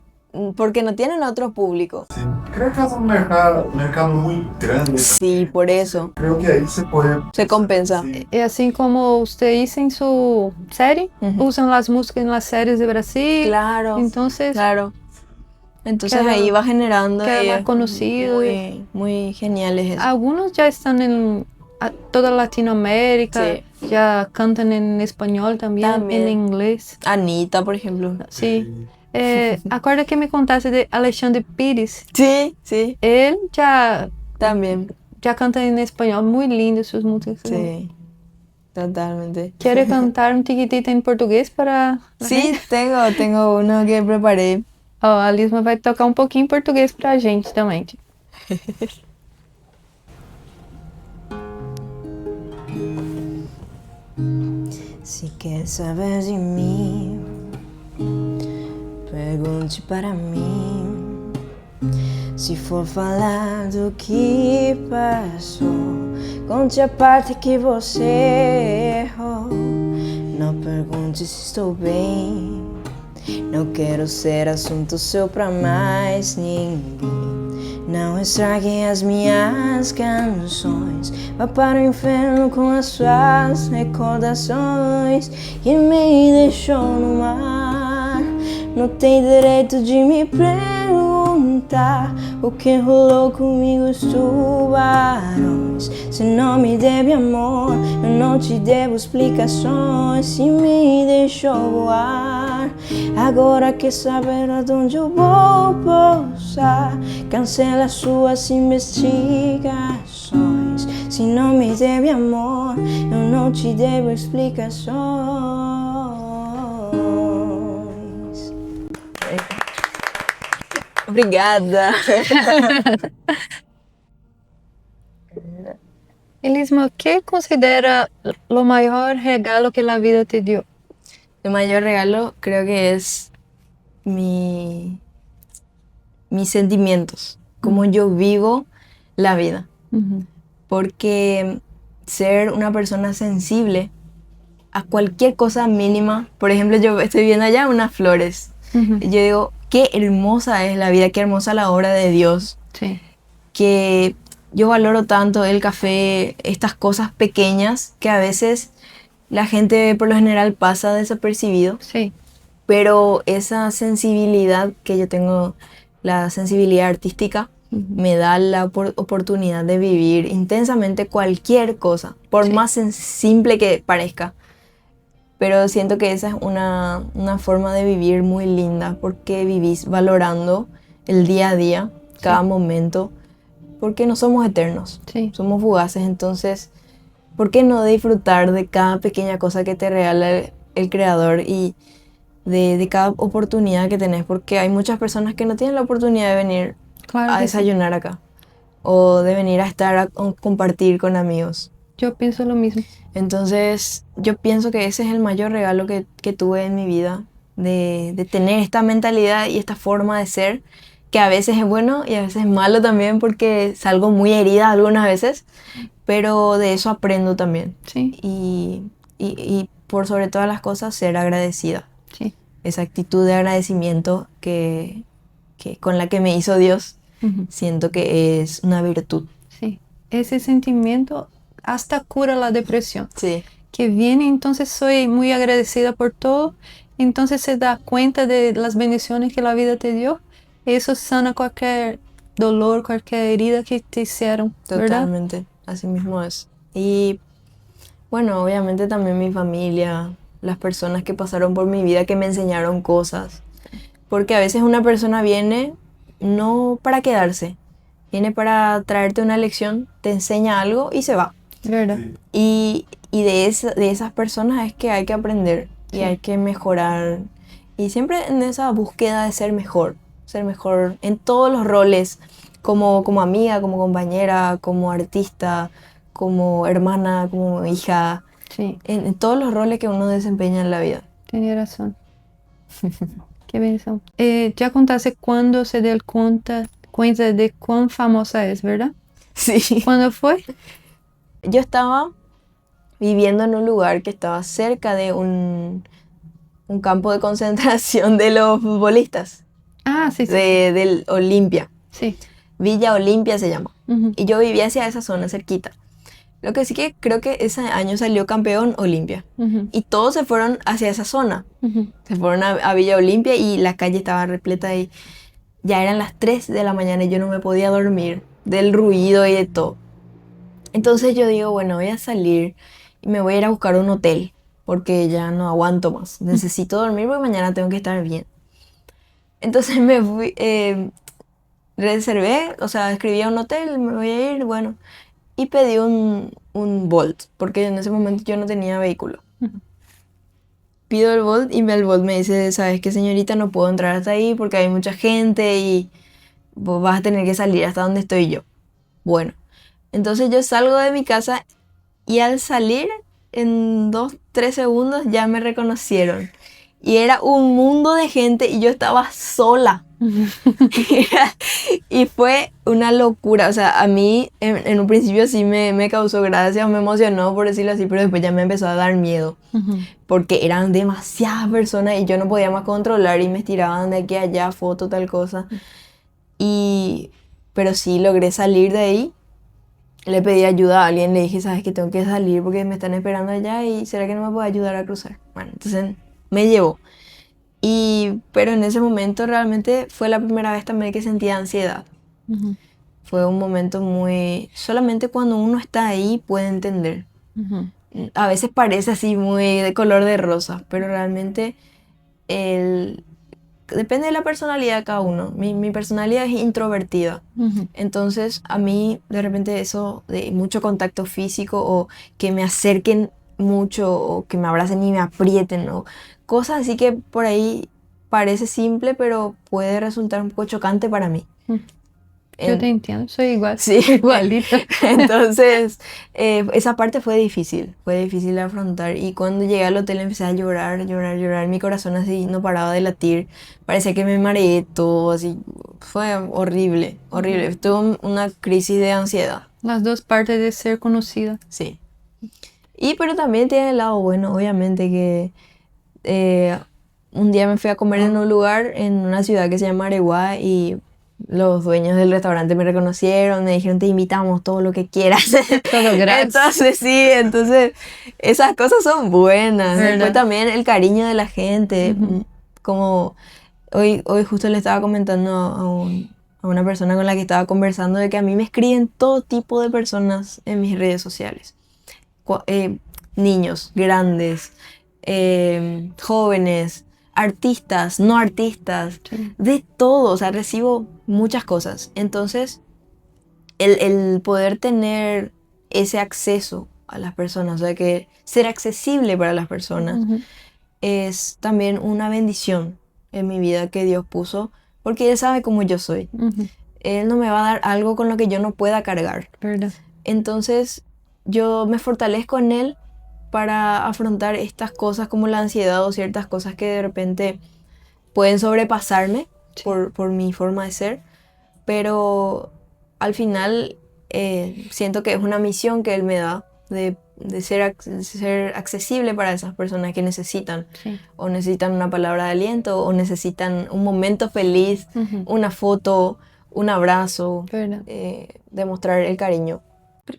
Speaker 2: Porque no tienen otro público.
Speaker 3: Sí, creo que es un mercado muy grande.
Speaker 2: Sí, por eso.
Speaker 3: Creo que ahí se puede.
Speaker 2: Se compensa.
Speaker 3: Sí.
Speaker 1: E assim como usted hizo en su série, usan las músicas en las series de Brasil.
Speaker 2: Claro.
Speaker 1: Entonces,
Speaker 2: Claro. Entonces
Speaker 1: Queda-
Speaker 2: ahí va generando.
Speaker 1: queda
Speaker 2: y
Speaker 1: más
Speaker 2: es
Speaker 1: conocido.
Speaker 2: Muy geniales eso.
Speaker 1: algunos ya están en toda Latinoamérica,
Speaker 2: Sí.
Speaker 1: ya cantan en español también,
Speaker 2: También.
Speaker 1: en inglés.
Speaker 2: Anita, por ejemplo.
Speaker 1: Sí. Acorda que me contaste de Alexandre Pires.
Speaker 2: Sí, sí,
Speaker 1: Él ya
Speaker 2: también.
Speaker 1: canta en español, muy lindo sus músicas.
Speaker 2: Sí, totalmente.
Speaker 1: ¿Quiere cantar un tiquitito en portugués para la
Speaker 2: Sí,
Speaker 1: gente?
Speaker 2: tengo uno que preparé.
Speaker 1: Ó, a Lisma vai tocar um pouquinho em português pra gente também.
Speaker 2: Si quer saber de mim, pergunte para mim. Se for falar do que passou, conte a parte que você errou. Não pergunte se estou bem. Não quero ser assunto seu pra mais ninguém. Não estrague as minhas canções. Vá para o inferno com as suas recordações que me deixou no mar. Não tem direito de me perguntar o que rolou comigo os tubarões. Se não me deve amor, eu não te devo explicações. Se me deixou voar, agora quer saber aonde eu vou pousar. Cancela suas investigações. Se não me deve amor, eu não te devo explicações. Obrigada.
Speaker 1: Elisma, ¿qué considera lo mayor regalo que la vida te dio?
Speaker 2: El mayor regalo creo que es mis sentimientos, cómo yo vivo la vida. Porque ser una persona sensible a cualquier cosa mínima, por ejemplo, yo estoy viendo allá unas flores, y yo digo, qué hermosa es la vida, qué hermosa la obra de Dios,
Speaker 1: Sí.
Speaker 2: que yo valoro tanto el café, estas cosas pequeñas que a veces la gente por lo general pasa desapercibido,
Speaker 1: Sí.
Speaker 2: pero esa sensibilidad que yo tengo, la sensibilidad artística, me da la oportunidad de vivir intensamente cualquier cosa, por
Speaker 1: Sí.
Speaker 2: más simple que parezca. Pero siento que esa es una forma de vivir muy linda, porque vivís valorando el día a día, cada momento, porque no somos eternos,
Speaker 1: Sí.
Speaker 2: somos fugaces. Entonces, ¿por qué no disfrutar de cada pequeña cosa que te regala el Creador y de cada oportunidad que tenés? Porque hay muchas personas que no tienen la oportunidad de venir
Speaker 1: Claro
Speaker 2: a
Speaker 1: que sí.
Speaker 2: desayunar acá, o de venir a estar a compartir con amigos.
Speaker 1: Yo pienso lo mismo.
Speaker 2: Entonces, yo pienso que ese es el mayor regalo que tuve en mi vida, de tener esta mentalidad y esta forma de ser, que a veces es bueno y a veces es malo también, porque salgo muy herida algunas veces, pero de eso aprendo también.
Speaker 1: Sí.
Speaker 2: Y por sobre todas las cosas, ser agradecida.
Speaker 1: Sí.
Speaker 2: Esa actitud de agradecimiento que con la que me hizo Dios, siento que es una virtud.
Speaker 1: Sí. Ese sentimiento hasta cura la depresión.
Speaker 2: Sí.
Speaker 1: Que viene, entonces soy muy agradecida por todo, entonces se da cuenta de las bendiciones que la vida te dio, eso sana cualquier dolor, cualquier herida que te hicieron, ¿verdad?
Speaker 2: Totalmente, así mismo es. Y bueno, obviamente también mi familia, las personas que pasaron por mi vida, que me enseñaron cosas. Porque a veces una persona viene no para quedarse, viene para traerte una lección, te enseña algo y se va.
Speaker 1: ¿Verdad?
Speaker 3: Sí.
Speaker 2: Y de esas personas es que hay que aprender y
Speaker 1: Sí.
Speaker 2: hay que mejorar. Y siempre en esa búsqueda de ser mejor en todos los roles, como amiga, como compañera, como artista, como hermana, como hija,
Speaker 1: Sí,
Speaker 2: en todos los roles que uno desempeña en la vida.
Speaker 1: tenía razón. Qué bendición. Ya contaste cuándo se dio cuenta de cuán famosa es, ¿verdad?
Speaker 2: Sí.
Speaker 1: ¿Cuándo fue?
Speaker 2: Yo estaba viviendo en un lugar que estaba cerca de un campo de concentración de los futbolistas,
Speaker 1: Ah, sí, sí.
Speaker 2: del Olimpia.
Speaker 1: Sí.
Speaker 2: Villa Olimpia se llama.
Speaker 1: Ujú.
Speaker 2: Y yo vivía hacia esa zona cerquita. Lo que sí que creo que ese año salió campeón Olimpia.
Speaker 1: Ujú.
Speaker 2: Y todos se fueron hacia esa zona.
Speaker 1: Ujú.
Speaker 2: Se fueron a Villa Olimpia y la calle estaba repleta y ya eran las 3 de la mañana y yo no me podía dormir del ruido y de todo. Entonces yo digo, bueno, voy a salir y me voy a ir a buscar un hotel porque ya no aguanto más. Necesito dormir porque mañana tengo que estar bien. Entonces me fui, reservé, o sea, escribí a un hotel, me voy a ir, bueno, y pedí un Bolt porque en ese momento yo no tenía vehículo.
Speaker 1: Ujú.
Speaker 2: Pido el Bolt y el Bolt me dice, ¿sabes qué, señorita? No puedo entrar hasta ahí porque hay mucha gente y vos vas a tener que salir hasta donde estoy yo. Bueno, entonces yo salgo de mi casa y al salir, en 2-3 segundos ya me reconocieron. Y era un mundo de gente y yo estaba sola. Y fue una locura. O sea, a mí en un principio sí me causó gracia, me emocionó, por decirlo así, pero después ya me empezó a dar miedo.
Speaker 1: Ujú.
Speaker 2: Porque eran demasiadas personas y yo no podía más controlar y me estiraban de aquí a allá, foto, tal cosa. Pero sí logré salir de ahí. Le pedí ayuda a alguien, le dije, ¿sabes que tengo que salir porque me están esperando allá y será que no me puede ayudar a cruzar? Bueno, entonces me llevó. Pero en ese momento realmente fue la primera vez también que sentía ansiedad.
Speaker 1: Ujú.
Speaker 2: Fue un momento muy... Solamente cuando uno está ahí puede entender.
Speaker 1: Ujú.
Speaker 2: A veces parece así muy de color de rosa, pero realmente depende de la personalidad de cada uno. Mi personalidad es introvertida.
Speaker 1: Ujú.
Speaker 2: Entonces a mí de repente eso de mucho contacto físico o que me acerquen mucho o que me abracen y me aprieten o cosas así que por ahí parece simple, pero puede resultar un poco chocante para mí.
Speaker 1: Yo te entiendo, soy igual.
Speaker 2: Sí.
Speaker 1: Igualita.
Speaker 2: Entonces, esa parte fue difícil de afrontar. Y cuando llegué al hotel empecé a llorar, llorar, llorar. Mi corazón así no paraba de latir. Parecía que me mareé todo, así. Fue horrible, horrible. Tuve una crisis de ansiedad.
Speaker 1: Las dos partes de ser conocida.
Speaker 2: Sí. Pero también tiene el lado bueno, obviamente, que un día me fui a comer en un lugar, en una ciudad que se llama Areguá, y los dueños del restaurante me reconocieron, me dijeron, te invitamos, todo lo que quieras.
Speaker 1: Todo gratis.
Speaker 2: Entonces esas cosas son buenas.
Speaker 1: ¿Verdad?
Speaker 2: Después también el cariño de la gente, como hoy justo le estaba comentando a una persona con la que estaba conversando de que a mí me escriben todo tipo de personas en mis redes sociales. Niños, grandes, jóvenes, artistas, no artistas,
Speaker 1: Sí.
Speaker 2: de todo, o sea, recibo muchas cosas. Entonces, el poder tener ese acceso a las personas, o sea, que ser accesible para las personas,
Speaker 1: Ujú.
Speaker 2: es también una bendición en mi vida que Dios puso, porque Él sabe cómo yo soy.
Speaker 1: Ujú.
Speaker 2: Él no me va a dar algo con lo que yo no pueda cargar.
Speaker 1: Verdad.
Speaker 2: Entonces, yo me fortalezco en Él para afrontar estas cosas como la ansiedad o ciertas cosas que de repente pueden sobrepasarme
Speaker 1: Sí.
Speaker 2: por mi forma de ser, pero al final siento que es una misión que Él me da de ser accesible para esas personas que necesitan,
Speaker 1: Sí.
Speaker 2: o necesitan una palabra de aliento, o necesitan un momento feliz,
Speaker 1: Ujú.
Speaker 2: una foto, un abrazo,
Speaker 1: Verdad.
Speaker 2: demostrar el cariño.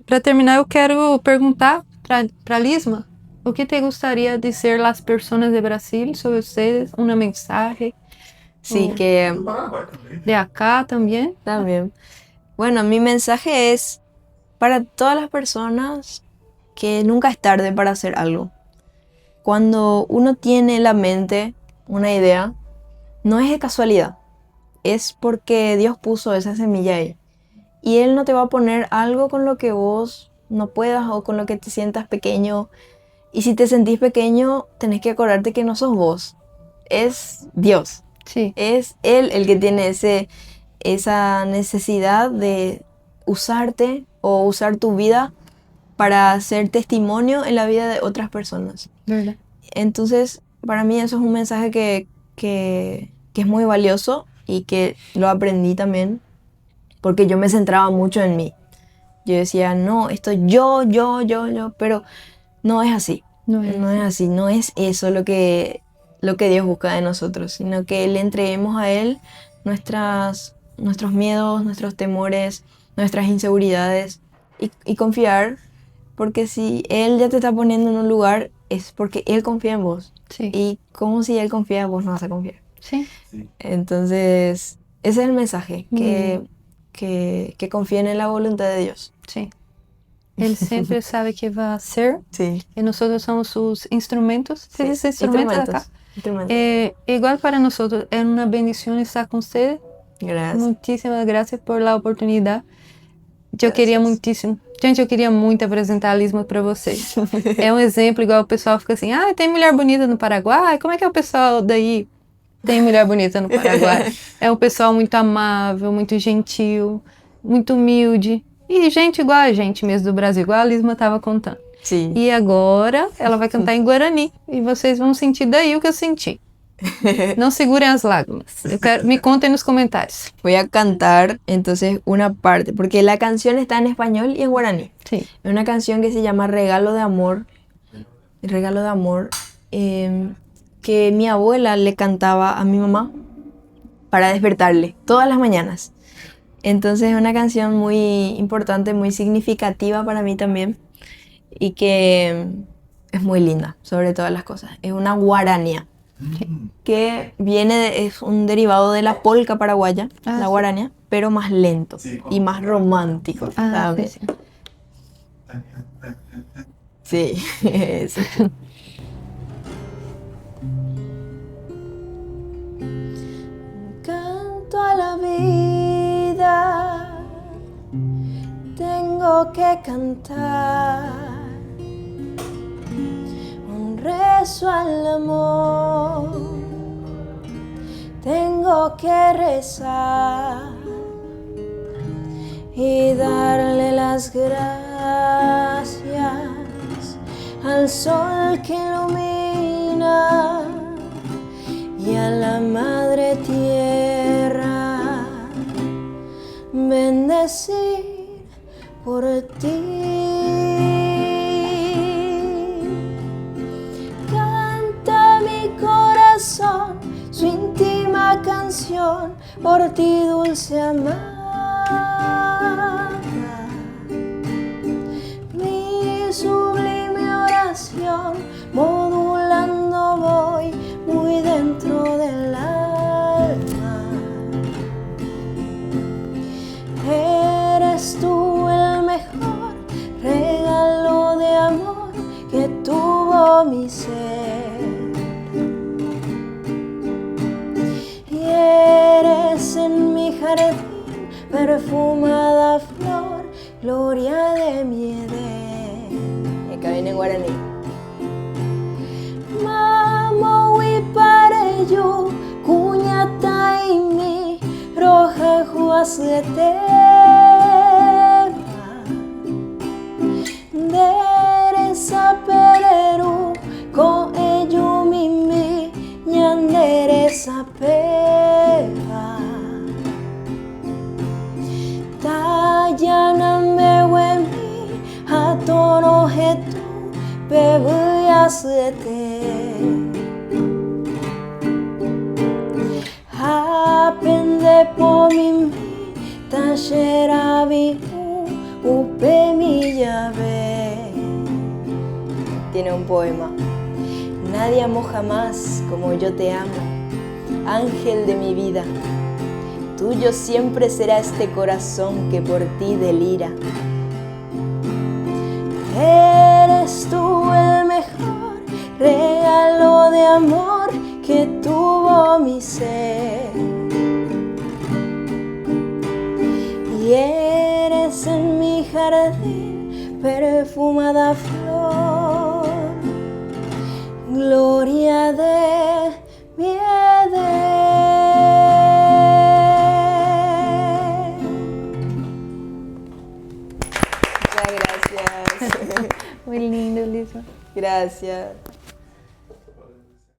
Speaker 1: Para terminar, eu quero perguntar para Lisma, o que te gostaria dizer às pessoas de Brasil sobre vocês? Uma mensagem
Speaker 2: Sí,
Speaker 1: Oh.
Speaker 2: que
Speaker 3: Do Paraguai também.
Speaker 1: de acá também?
Speaker 2: también. Bueno, mi mensaje es para todas las personas que nunca es tarde para hacer algo. Cuando uno tiene en la mente una idea, no es de casualidad, es porque Dios puso esa semilla ahí. Y Él no te va a poner algo con lo que vos no puedas o con lo que te sientas pequeño. Y si te sentís pequeño, tenés que acordarte que no sos vos, es Dios.
Speaker 1: Sim.
Speaker 2: Es Él el que tiene esa necesidad de usarte o usar tu vida para ser testimonio en la vida de otras personas.
Speaker 1: Verdad.
Speaker 2: Entonces, para mí eso es un mensaje que es muy valioso y que lo aprendí también porque yo me centraba mucho en mí. Yo decía, no, esto yo, pero no es así.
Speaker 1: Não é?
Speaker 2: No es así, no es eso lo que Dios busca de nosotros, sino que le entreguemos a Él nuestros miedos, nuestros temores, nuestras inseguridades y confiar, porque si Él ya te está poniendo en un lugar es porque Él confía en vos.
Speaker 1: Sim.
Speaker 2: Y como si Él confía, vos no vas a confiar.
Speaker 1: Sim.
Speaker 2: Entonces, ese es el mensaje, que confíen en la voluntad de Dios.
Speaker 1: Sim. Ele sempre sabe que vai ser
Speaker 2: Sí.
Speaker 1: e nós somos os instrumentos. Você diz instrumentos acá?
Speaker 2: Instrumentos.
Speaker 1: Igual para nós é uma bendição estar com você.
Speaker 2: Gracias.
Speaker 1: Muitíssimas graças por a oportunidade. Eu
Speaker 2: Graças.
Speaker 1: queria muitíssimo. Gente, eu queria muito apresentar a Lisma para vocês. É um exemplo, igual o pessoal fica assim, tem mulher bonita no Paraguai? Como é que é o pessoal daí? Tem mulher bonita no Paraguai. É um pessoal muito amável, muito gentil, muito humilde. E gente igual a gente mesmo do Brasil, igual a Lisma estava contando.
Speaker 2: Sí.
Speaker 1: E agora ela vai cantar em Guarani. E vocês vão sentir daí o que eu senti. Não segurem as lágrimas. Me contem nos comentários.
Speaker 2: Voy a cantar entonces una parte, porque la canción está en español y en guaraní.
Speaker 1: Sim.
Speaker 2: Es una canción que se llama Regalo de Amor. Regalo de Amor. Que mi abuela le cantaba a mi mamá para despertarle todas las mañanas. Entonces es una canción muy importante, muy significativa para mí también. Y que es muy linda, sobre todas las cosas. Es una guarania. Que es un derivado de la polca paraguaya,
Speaker 1: Ah,
Speaker 2: la
Speaker 1: sí.
Speaker 2: guarania, pero más lento
Speaker 3: Sí,
Speaker 2: y más romántico,
Speaker 1: Ah,
Speaker 2: ¿sabes?
Speaker 1: sim.
Speaker 2: Sí, eso. Canto a la vida, tengo que cantar un rezo al amor tengo que rezar y darle las gracias al sol que ilumina y a la madre tierra, bendecir por ti. Canta mi corazón su íntima canción por ti, dulce amada. Mi sublime oración modulando voy muy dentro del alma. Eres tú el mejor regalo de amor que tuvo mi ser. Y eres en mi jardín perfumada flor, gloria de mi Edén. Y acá viene en guaraní. Mamo wipareyu, kuñata y mi roja juasetema. Deresa pereru, ko eyu mimi, ñanderesa pega. Tayaname wemi, hatono hetu, bebuya suete. Apende po mimi, tashera vihu, upe mi llave. Tiene un poema. Nadie amó jamás como yo te amo, ángel de mi vida. Tuyo siempre será este corazón que por ti delira. Eres tú el mejor regalo de amor que tuvo mi ser. Y eres en mi jardín perfumada flor, gloria de mi Edén. Muchas gracias.
Speaker 1: Muy lindo, Lisa.
Speaker 2: Gracias.